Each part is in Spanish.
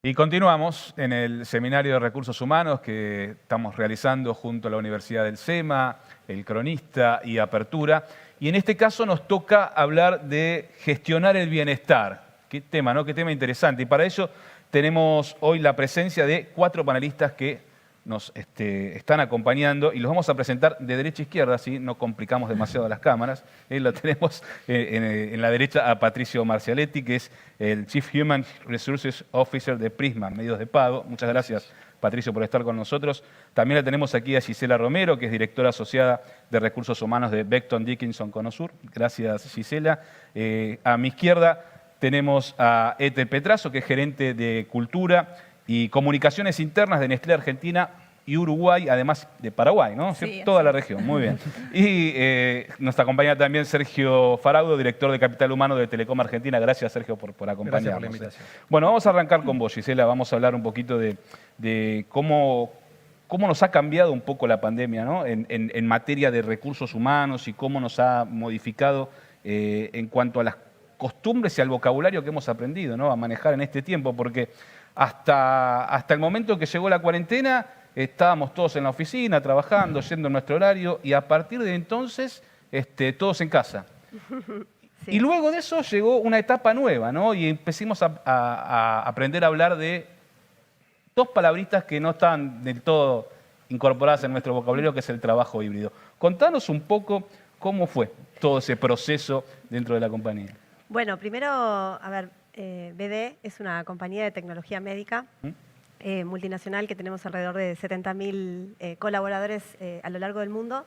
Y continuamos en el Seminario de Recursos Humanos que estamos realizando junto a la Universidad del SEMA, El Cronista y Apertura. Y en este caso nos toca hablar de gestionar el bienestar. Qué tema, ¿no? Qué tema interesante. Y para ello tenemos hoy la presencia de 4 panelistas que nos están acompañando y los vamos a presentar de derecha a izquierda, así no complicamos demasiado las cámaras. Lo tenemos en la derecha a Patricio Marcialetti, que es el Chief Human Resources Officer de Prisma, Medios de Pago. Muchas gracias, Patricio, por estar con nosotros. También la tenemos aquí a Gisela Romero, que es directora asociada de Recursos Humanos de Becton Dickinson Conosur. Gracias, Gisela. A mi izquierda tenemos a Ethel Petrazo, que es gerente de Cultura y Comunicaciones Internas de Nestlé Argentina y Uruguay, además de Paraguay, ¿no? Sí, toda la región, muy bien. Y nos acompaña también Sergio Faraudo, director de Capital Humano de Telecom Argentina. Gracias, Sergio, por acompañarnos. Gracias por la invitación. Bueno, vamos a arrancar con vos, Gisela. Vamos a hablar un poquito de cómo nos ha cambiado un poco la pandemia, ¿no? En materia de recursos humanos y cómo nos ha modificado en cuanto a las costumbres y al vocabulario que hemos aprendido, ¿no? A manejar en este tiempo, porque hasta el momento que llegó la cuarentena estábamos todos en la oficina, trabajando, yendo en nuestro horario, y a partir de entonces todos en casa. Sí. Y luego de eso llegó una etapa nueva, ¿no? Y empezamos a aprender a hablar de 2 palabritas que no estaban del todo incorporadas en nuestro vocabulario, que es el trabajo híbrido. Contanos un poco cómo fue todo ese proceso dentro de la compañía. Bueno, primero, a ver, BD es una compañía de tecnología médica multinacional que tenemos alrededor de 70.000 colaboradores a lo largo del mundo,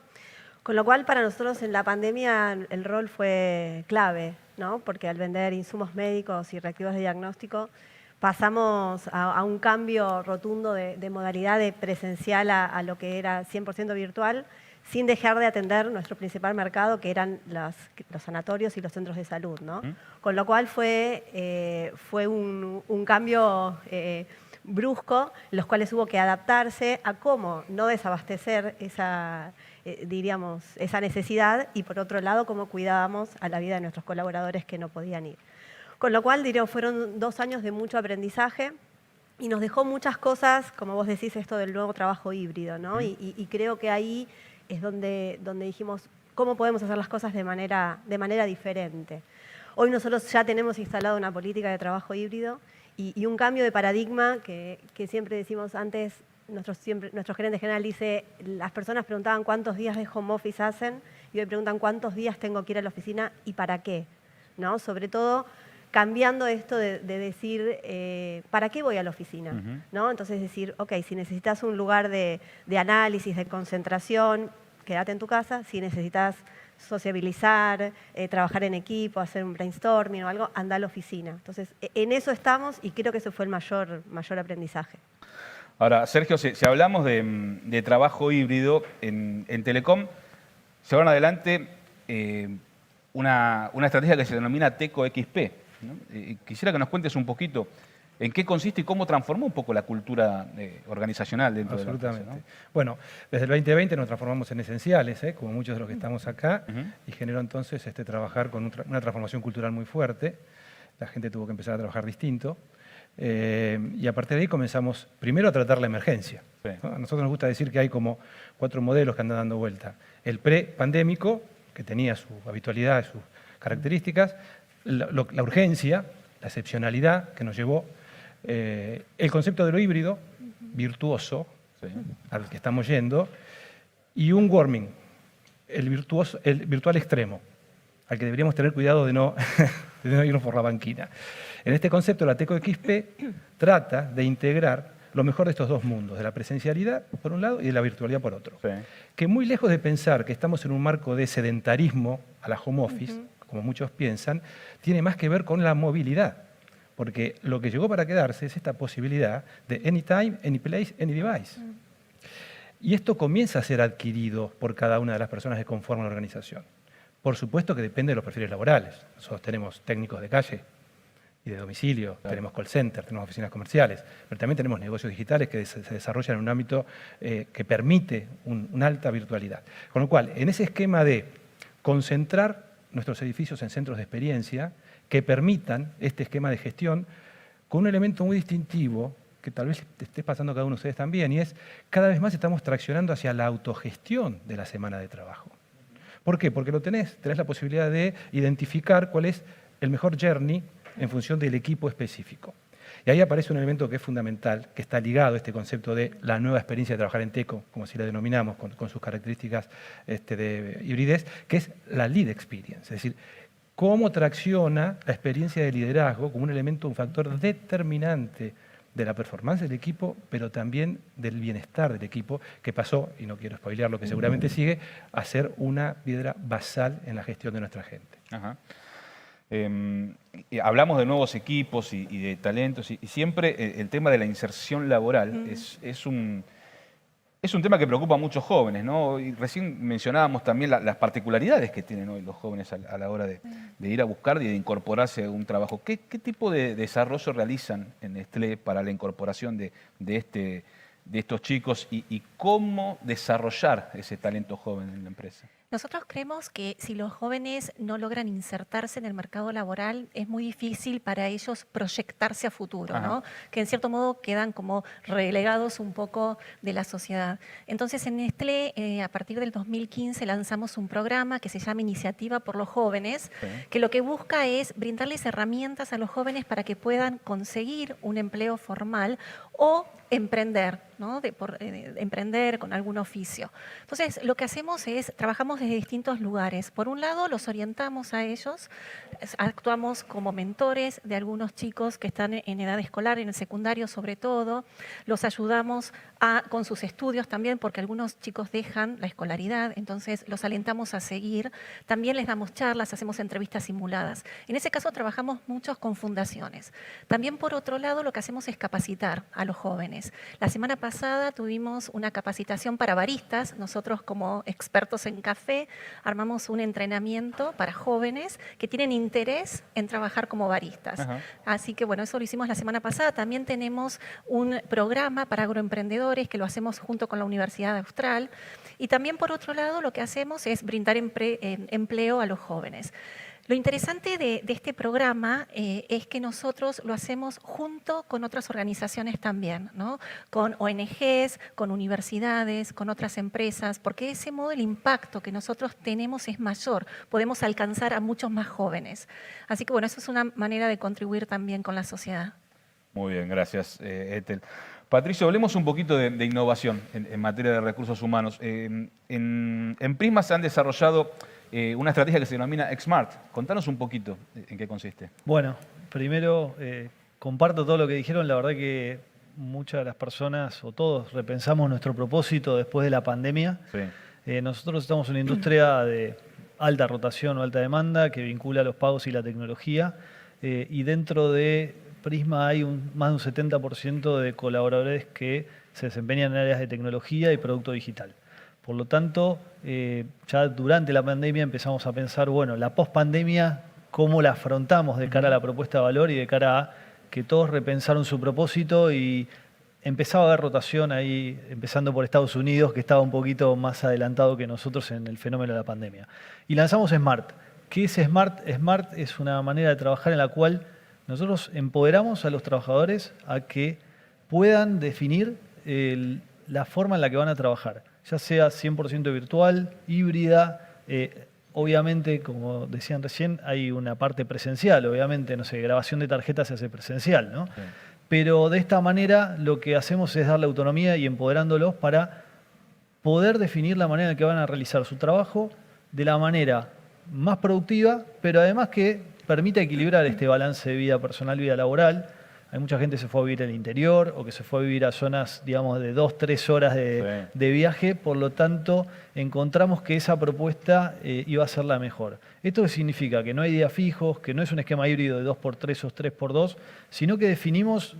con lo cual para nosotros en la pandemia el rol fue clave, ¿no? Porque al vender insumos médicos y reactivos de diagnóstico pasamos a un cambio rotundo de modalidad de presencial a lo que era 100% virtual, sin dejar de atender nuestro principal mercado, que eran los sanatorios y los centros de salud, ¿no? Con lo cual fue un cambio brusco, los cuales hubo que adaptarse a cómo no desabastecer diríamos, esa necesidad y, por otro lado, cómo cuidábamos a la vida de nuestros colaboradores que no podían ir. Con lo cual, diríamos, fueron 2 años de mucho aprendizaje y nos dejó muchas cosas, como vos decís, esto del nuevo trabajo híbrido, ¿no? Y creo que ahí es donde dijimos cómo podemos hacer las cosas de manera diferente. Hoy nosotros ya tenemos instalado una política de trabajo híbrido y un cambio de paradigma que siempre decimos antes, nuestro gerente general dice, las personas preguntaban cuántos días de home office hacen y hoy preguntan cuántos días tengo que ir a la oficina y para qué, ¿no? Sobre todo cambiando esto de decir, ¿para qué voy a la oficina? ¿No? Entonces decir, ok, si necesitas un lugar de análisis, de concentración, quédate en tu casa. Si necesitas sociabilizar, trabajar en equipo, hacer un brainstorming o algo, anda a la oficina. Entonces, en eso estamos y creo que ese fue el mayor aprendizaje. Ahora, Sergio, si hablamos de trabajo híbrido en Telecom, llevaron adelante una estrategia que se denomina Teco XP, ¿no? Quisiera que nos cuentes un poquito en qué consiste y cómo transformó un poco la cultura organizacional dentro de la empresa, ¿no? Bueno, desde el 2020 nos transformamos en esenciales, como muchos de los que estamos acá, y generó entonces trabajar con una transformación cultural muy fuerte. La gente tuvo que empezar a trabajar distinto. Y a partir de ahí comenzamos primero a tratar la emergencia, ¿no? A nosotros nos gusta decir que hay como 4 modelos que andan dando vuelta. El pre-pandémico, que tenía su habitualidad, sus características, la urgencia, la excepcionalidad que nos llevó, el concepto de lo híbrido, virtuoso, al que estamos yendo, y un warming, el virtual extremo, al que deberíamos tener cuidado de no irnos por la banquina. En este concepto, la Teco XP trata de integrar lo mejor de estos 2 mundos, de la presencialidad por un lado y de la virtualidad por otro. Que muy lejos de pensar que estamos en un marco de sedentarismo a la home office, como muchos piensan, tiene más que ver con la movilidad. Porque lo que llegó para quedarse es esta posibilidad de anytime, any place, any device. Y esto comienza a ser adquirido por cada una de las personas que conforman la organización. Por supuesto que depende de los perfiles laborales. Nosotros tenemos técnicos de calle y de domicilio, tenemos call center, tenemos oficinas comerciales, pero también tenemos negocios digitales que se desarrollan en un ámbito que permite una alta virtualidad. Con lo cual, en ese esquema de concentrar nuestros edificios en centros de experiencia que permitan este esquema de gestión con un elemento muy distintivo, que tal vez te esté pasando a cada uno de ustedes también, y es cada vez más estamos traccionando hacia la autogestión de la semana de trabajo. ¿Por qué? Porque tenés la posibilidad de identificar cuál es el mejor journey en función del equipo específico. Y ahí aparece un elemento que es fundamental, que está ligado a este concepto de la nueva experiencia de trabajar en Teco, como así la denominamos, con sus características de hibridez, que es la lead experience. Es decir, cómo tracciona la experiencia de liderazgo como un elemento, un factor determinante de la performance del equipo, pero también del bienestar del equipo, que pasó, y no quiero spoilear lo que seguramente sigue, a ser una piedra basal en la gestión de nuestra gente. Ajá. Hablamos de nuevos equipos y de talentos, y siempre el tema de la inserción laboral es un tema que preocupa a muchos jóvenes, ¿no? Y recién mencionábamos también las particularidades que tienen hoy los jóvenes a la hora de ir a buscar y de incorporarse a un trabajo. ¿Qué tipo de desarrollo realizan en Nestlé para la incorporación de estos chicos y cómo desarrollar ese talento joven en la empresa? Nosotros creemos que si los jóvenes no logran insertarse en el mercado laboral, es muy difícil para ellos proyectarse a futuro, ¿no? Que en cierto modo quedan como relegados un poco de la sociedad. Entonces en Nestlé, a partir del 2015, lanzamos un programa que se llama Iniciativa por los Jóvenes, que lo que busca es brindarles herramientas a los jóvenes para que puedan conseguir un empleo formal o emprender, ¿no? Emprender con algún oficio. Entonces, lo que hacemos es, trabajamos desde distintos lugares. Por un lado, los orientamos a ellos, actuamos como mentores de algunos chicos que están en edad escolar, en el secundario sobre todo, los ayudamos con sus estudios también, porque algunos chicos dejan la escolaridad, entonces los alentamos a seguir. También les damos charlas, hacemos entrevistas simuladas. En ese caso, trabajamos muchos con fundaciones. También, por otro lado, lo que hacemos es capacitar a los jóvenes. La semana pasada tuvimos una capacitación para baristas. Nosotros, como expertos en café, armamos un entrenamiento para jóvenes que tienen interés en trabajar como baristas. Así que, bueno, eso lo hicimos la semana pasada. También tenemos un programa para agroemprendedores que lo hacemos junto con la Universidad Austral. Y también, por otro lado, lo que hacemos es brindar empleo a los jóvenes. Lo interesante de este programa es que nosotros lo hacemos junto con otras organizaciones también, ¿no? Con ONGs, con universidades, con otras empresas, porque de ese modo el impacto que nosotros tenemos es mayor, podemos alcanzar a muchos más jóvenes. Así que bueno, eso es una manera de contribuir también con la sociedad. Muy bien, gracias, Ethel. Patricio, hablemos un poquito de innovación en materia de recursos humanos. En Prisma se han desarrollado una estrategia que se denomina XMART. Contanos un poquito en qué consiste. Bueno, primero comparto todo lo que dijeron. La verdad que muchas de las personas, o todos, repensamos nuestro propósito después de la pandemia. Sí. Nosotros estamos en una industria de alta rotación o alta demanda que vincula los pagos y la tecnología. Y dentro de Prisma hay más de un 70% de colaboradores que se desempeñan en áreas de tecnología y producto digital. Por lo tanto, ya durante la pandemia empezamos a pensar, bueno, la pospandemia, ¿cómo la afrontamos de cara a la propuesta de valor y de cara a que todos repensaron su propósito? Y empezaba a haber rotación ahí, empezando por Estados Unidos, que estaba un poquito más adelantado que nosotros en el fenómeno de la pandemia. Y lanzamos SMART. ¿Qué es SMART? SMART es una manera de trabajar en la cual nosotros empoderamos a los trabajadores a que puedan definir la forma en la que van a trabajar, ya sea 100% virtual, híbrida. Obviamente, como decían recién, hay una parte presencial. Obviamente, no sé, grabación de tarjetas se hace presencial, ¿no? Sí. Pero de esta manera lo que hacemos es darle autonomía y empoderándolos para poder definir la manera en que van a realizar su trabajo de la manera más productiva, pero además que permite equilibrar este balance de vida personal y vida laboral. Hay mucha gente que se fue a vivir al interior o que se fue a vivir a zonas, digamos, de 2-3 horas de viaje. Por lo tanto, encontramos que esa propuesta iba a ser la mejor. ¿Esto significa? Que no hay días fijos, que no es un esquema híbrido de 2x3 o 3x2, sino que definimos,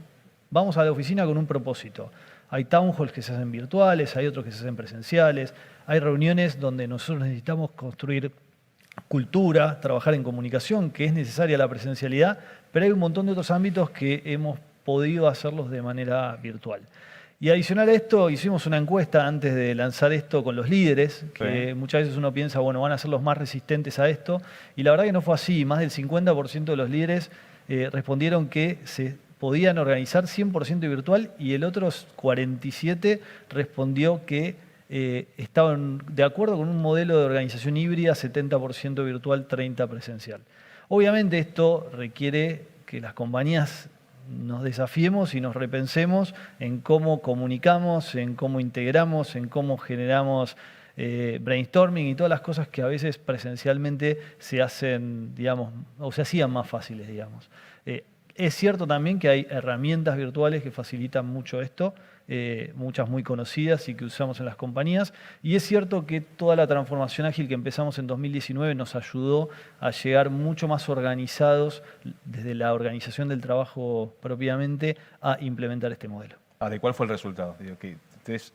vamos a la oficina con un propósito. Hay town halls que se hacen virtuales, hay otros que se hacen presenciales, hay reuniones donde nosotros necesitamos construir cultura, trabajar en comunicación, que es necesaria la presencialidad, pero hay un montón de otros ámbitos que hemos podido hacerlos de manera virtual. Y adicional a esto, hicimos una encuesta antes de lanzar esto con los líderes, que muchas veces uno piensa, bueno, van a ser los más resistentes a esto, y la verdad que no fue así. Más del 50% de los líderes respondieron que se podían organizar 100% virtual y el otro 47 respondió que estaban de acuerdo con un modelo de organización híbrida 70% virtual, 30% presencial. Obviamente esto requiere que las compañías nos desafiemos y nos repensemos en cómo comunicamos, en cómo integramos, en cómo generamos brainstorming y todas las cosas que a veces presencialmente se hacen, digamos, o se hacían más fáciles, digamos. Es cierto también que hay herramientas virtuales que facilitan mucho esto, muchas muy conocidas y que usamos en las compañías. Y es cierto que toda la transformación ágil que empezamos en 2019 nos ayudó a llegar mucho más organizados desde la organización del trabajo propiamente a implementar este modelo. ¿De cuál fue el resultado? Digo, que ustedes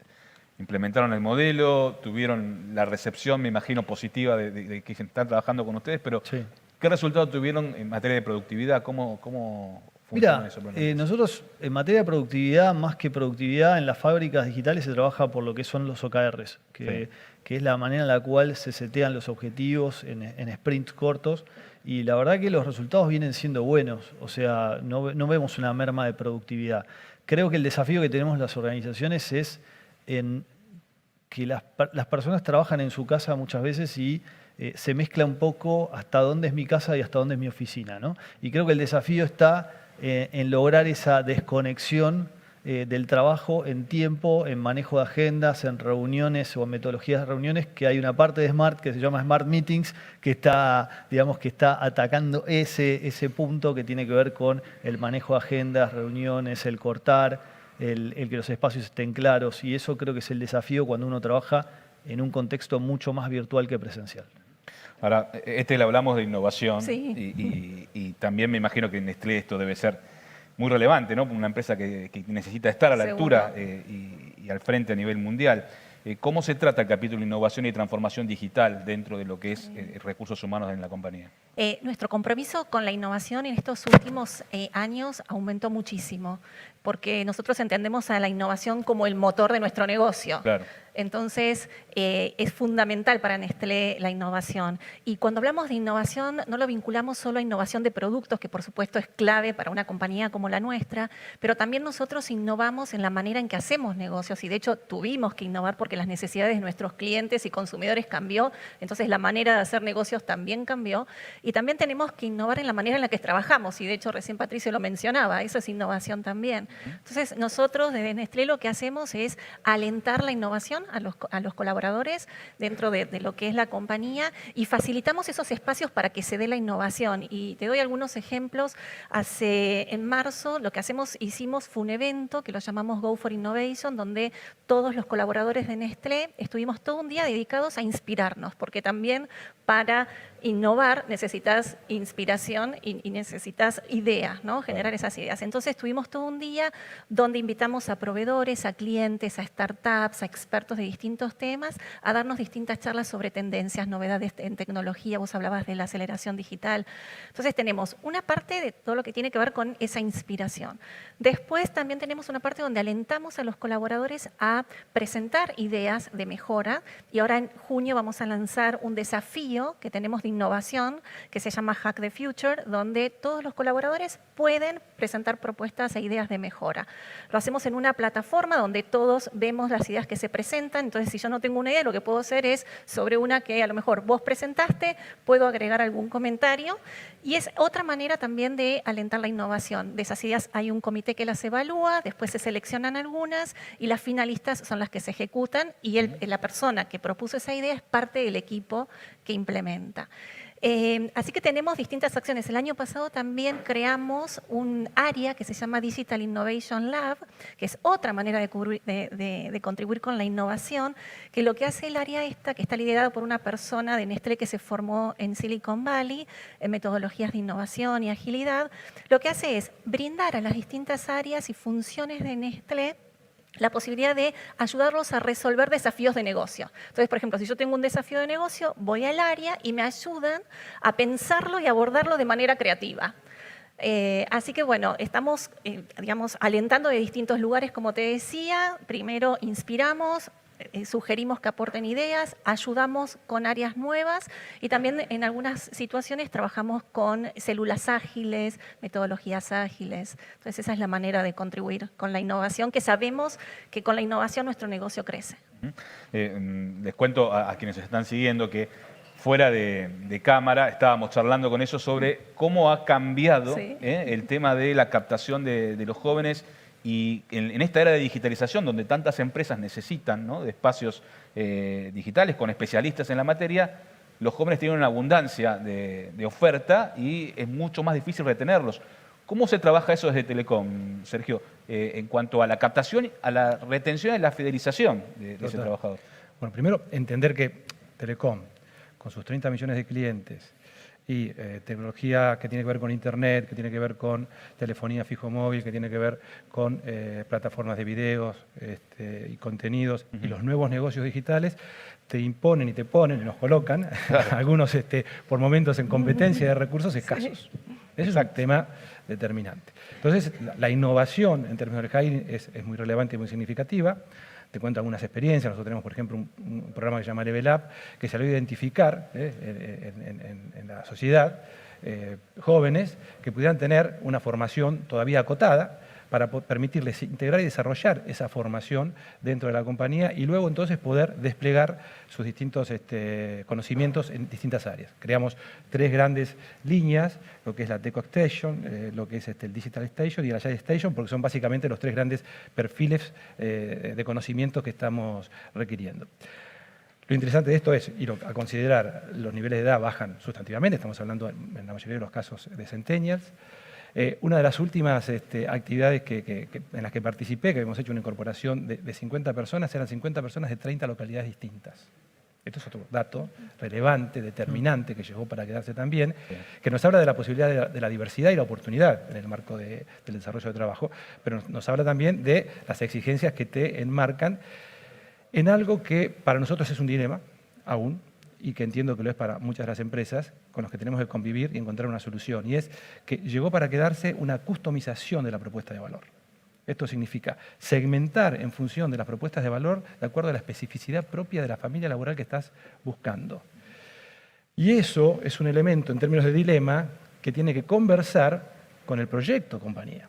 implementaron el modelo, tuvieron la recepción, me imagino, positiva de que están trabajando con ustedes, pero Sí. ¿qué resultado tuvieron en materia de productividad? ¿Cómo funciona Mira, eso? nosotros en materia de productividad, más que productividad, en las fábricas digitales se trabaja por lo que son los OKRs, que es la manera en la cual se setean los objetivos en sprints cortos. Y la verdad que los resultados vienen siendo buenos, o sea, no vemos una merma de productividad. Creo que el desafío que tenemos las organizaciones es en que las personas trabajan en su casa muchas veces y se mezcla un poco hasta dónde es mi casa y hasta dónde es mi oficina, ¿no? Y creo que el desafío está en lograr esa desconexión del trabajo en tiempo, en manejo de agendas, en reuniones o en metodologías de reuniones, que hay una parte de Smart que se llama Smart Meetings, que está, digamos, que está atacando ese punto que tiene que ver con el manejo de agendas, reuniones, el cortar, el que los espacios estén claros. Y eso creo que es el desafío cuando uno trabaja en un contexto mucho más virtual que presencial. Ahora, le hablamos de innovación Sí. y también me imagino que en Nestlé esto debe ser muy relevante, ¿no? Una empresa que necesita estar a la Seguro. altura y al frente a nivel mundial. ¿Cómo se trata el capítulo de innovación y transformación digital dentro de lo que es recursos humanos en la compañía? Nuestro compromiso con la innovación en estos últimos años aumentó muchísimo, porque nosotros entendemos a la innovación como el motor de nuestro negocio. Claro. Entonces, es fundamental para Nestlé la innovación. Y cuando hablamos de innovación, no lo vinculamos solo a innovación de productos, que por supuesto es clave para una compañía como la nuestra, pero también nosotros innovamos en la manera en que hacemos negocios. Y de hecho, tuvimos que innovar porque las necesidades de nuestros clientes y consumidores cambió. Entonces, la manera de hacer negocios también cambió. Y también tenemos que innovar en la manera en la que trabajamos. Y de hecho, recién Patricio lo mencionaba, eso es innovación también. Entonces, nosotros desde Nestlé lo que hacemos es alentar la innovación a los colaboradores dentro de lo que es la compañía y facilitamos esos espacios para que se dé la innovación. Y te doy algunos ejemplos. En marzo lo que hicimos fue un evento que lo llamamos Go for Innovation, donde todos los colaboradores de Nestlé estuvimos todo un día dedicados a inspirarnos, porque también para innovar necesitas inspiración y necesitas ideas, ¿no? Generar esas ideas. Entonces tuvimos todo un día donde invitamos a proveedores, a clientes, a startups, a expertos de distintos temas, a darnos distintas charlas sobre tendencias, novedades en tecnología. Vos hablabas de la aceleración digital. Entonces tenemos una parte de todo lo que tiene que ver con esa inspiración. Después también tenemos una parte donde alentamos a los colaboradores a presentar ideas de mejora y ahora en junio vamos a lanzar un desafío que tenemos de innovación que se llama Hack the Future, donde todos los colaboradores pueden presentar propuestas e ideas de mejora. Lo hacemos en una plataforma donde todos vemos las ideas que se presentan. Entonces, si yo no tengo una idea, lo que puedo hacer es sobre una que a lo mejor vos presentaste, puedo agregar algún comentario. Y es otra manera también de alentar la innovación. De esas ideas hay un comité que las evalúa, después se seleccionan algunas y las finalistas son las que se ejecutan y la persona que propuso esa idea es parte del equipo que implementa. Así que tenemos distintas acciones. El año pasado también creamos un área que se llama Digital Innovation Lab, que es otra manera de contribuir con la innovación, que lo que hace el área esta, que está liderada por una persona de Nestlé que se formó en Silicon Valley, en metodologías de innovación y agilidad, lo que hace es brindar a las distintas áreas y funciones de Nestlé la posibilidad de ayudarlos a resolver desafíos de negocio. Entonces, por ejemplo, si yo tengo un desafío de negocio, voy al área y me ayudan a pensarlo y abordarlo de manera creativa. Así que bueno, estamos digamos, alentando de distintos lugares, como te decía. Primero inspiramos, sugerimos que aporten ideas, ayudamos con áreas nuevas y también en algunas situaciones trabajamos con células ágiles, metodologías ágiles. Entonces esa es la manera de contribuir con la innovación, que sabemos que con la innovación nuestro negocio crece. Les cuento a quienes están siguiendo que fuera de cámara estábamos charlando con ellos sobre cómo ha cambiado el tema de la captación de los jóvenes y en esta era de digitalización donde tantas empresas necesitan, ¿no?, de espacios digitales con especialistas en la materia, los jóvenes tienen una abundancia de oferta y es mucho más difícil retenerlos. ¿Cómo se trabaja eso desde Telecom, Sergio, en cuanto a la captación, a la retención y la fidelización de ese trabajador? Bueno, primero, entender que Telecom, con sus 30 millones de clientes y tecnología que tiene que ver con Internet, que tiene que ver con telefonía fijo móvil, que tiene que ver con plataformas de videos y contenidos y los nuevos negocios digitales, te imponen y te ponen y nos colocan, algunos por momentos en competencia de recursos escasos. Ese es un tema determinante. Entonces, la innovación en términos de hiring es muy relevante y muy significativa. Te cuento algunas experiencias. Nosotros tenemos, por ejemplo, un programa que se llama Level Up, que salió a identificar en la sociedad jóvenes que pudieran tener una formación todavía acotada para permitirles integrar y desarrollar esa formación dentro de la compañía y luego entonces poder desplegar sus distintos conocimientos en distintas áreas. Creamos 3 grandes líneas, lo que es la Tech Station, lo que es el Digital Station y el Agile Station, porque son básicamente los 3 grandes perfiles de conocimientos que estamos requiriendo. Lo interesante de esto es ir a considerar los niveles de edad bajan sustantivamente, estamos hablando en la mayoría de los casos de centennials. Una de las últimas actividades en las que participé, que hemos hecho una incorporación de 50 personas, eran 50 personas de 30 localidades distintas. Esto es otro dato relevante, determinante, que llegó para quedarse también, que nos habla de la posibilidad de la diversidad y la oportunidad en el marco del desarrollo de trabajo, pero nos habla también de las exigencias que te enmarcan en algo que para nosotros es un dilema aún, y que entiendo que lo es para muchas de las empresas con las que tenemos que convivir y encontrar una solución. Y es que llegó para quedarse una customización de la propuesta de valor. Esto significa segmentar en función de las propuestas de valor de acuerdo a la especificidad propia de la familia laboral que estás buscando. Y eso es un elemento en términos de dilema que tiene que conversar con el proyecto compañía.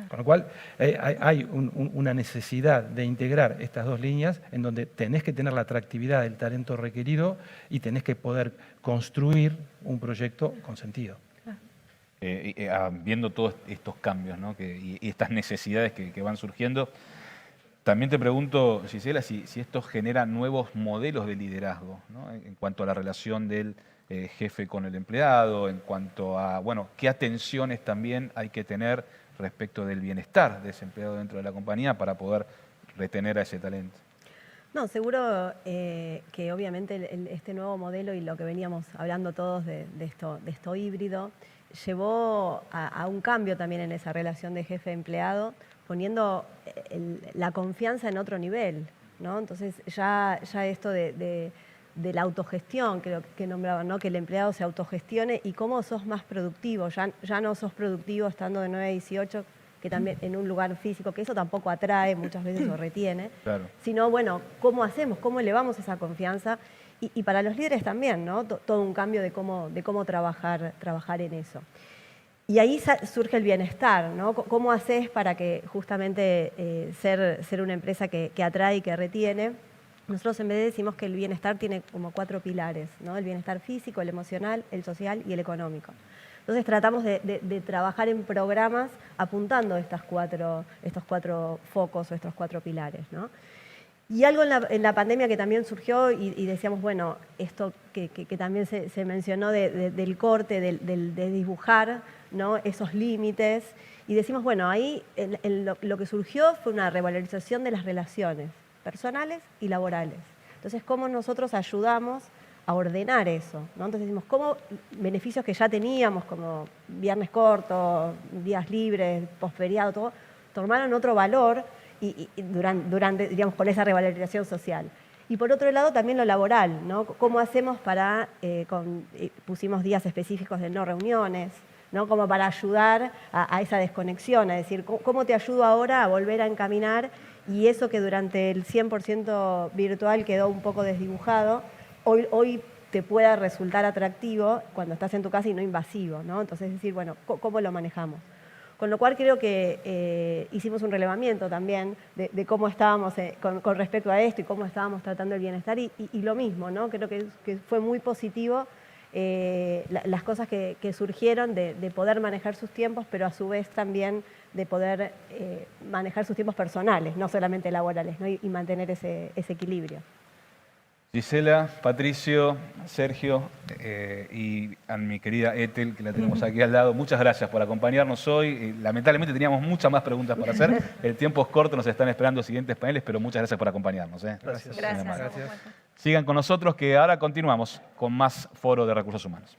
Con lo cual hay una necesidad de integrar estas 2 líneas en donde tenés que tener la atractividad del talento requerido y tenés que poder construir un proyecto con sentido. Viendo todos estos cambios, ¿no?, y estas necesidades que van surgiendo, también te pregunto, Gisela, si esto genera nuevos modelos de liderazgo, ¿no?, en cuanto a la relación del jefe con el empleado, en cuanto a, bueno, qué atenciones también hay que tener respecto del bienestar de ese empleado dentro de la compañía para poder retener a ese talento. No, seguro que obviamente este nuevo modelo y lo que veníamos hablando todos de esto híbrido llevó a un cambio también en esa relación de jefe-empleado, poniendo la confianza en otro nivel, ¿no? Entonces ya esto de la autogestión que nombraban, ¿no?, que el empleado se autogestione y cómo sos más productivo. Ya no sos productivo estando de 9 a 18, que también en un lugar físico, que eso tampoco atrae muchas veces o retiene, claro, sino, bueno, ¿cómo hacemos? ¿Cómo elevamos esa confianza? Y para los líderes también, ¿no? Todo un cambio de cómo trabajar en eso. Y ahí surge el bienestar, ¿no? ¿Cómo haces para que justamente ser una empresa que atrae y que retiene? Nosotros en BD decimos que el bienestar tiene como 4 pilares, ¿no? El bienestar físico, el emocional, el social y el económico. Entonces tratamos de trabajar en programas apuntando estos 4 focos o estos 4 pilares, ¿no? Y algo en la pandemia que también surgió y decíamos, bueno, esto que también se mencionó del corte, de dibujar, ¿no?, esos límites. Y decimos, bueno, ahí lo que surgió fue una revalorización de las relaciones personales y laborales. Entonces, ¿cómo nosotros ayudamos a ordenar eso, ¿no? Entonces decimos, ¿cómo beneficios que ya teníamos, como viernes corto, días libres, posferiado, todo, tomaron otro valor y durante, digamos, con esa revalorización social? Y por otro lado también lo laboral, ¿no? ¿Cómo hacemos para, pusimos días específicos de no reuniones, ¿no?, como para ayudar a esa desconexión, a decir, ¿cómo te ayudo ahora a volver a encaminar Y eso que durante el 100% virtual quedó un poco desdibujado, hoy te pueda resultar atractivo cuando estás en tu casa y no invasivo, ¿no? Entonces, es decir, bueno, ¿cómo lo manejamos? Con lo cual creo que hicimos un relevamiento también de cómo estábamos con respecto a esto y cómo estábamos tratando el bienestar y lo mismo, ¿no? Creo que fue muy positivo las cosas que surgieron de poder manejar sus tiempos, pero a su vez también de poder manejar sus tiempos personales, no solamente laborales, ¿no? Y mantener ese equilibrio. Gisela, Patricio, Sergio y a mi querida Ethel, que la tenemos aquí al lado, muchas gracias por acompañarnos hoy. Lamentablemente teníamos muchas más preguntas para hacer. El tiempo es corto, nos están esperando los siguientes paneles, pero muchas gracias por acompañarnos. Gracias. Gracias. Gracias. Sigan con nosotros que ahora continuamos con más Foro de Recursos Humanos.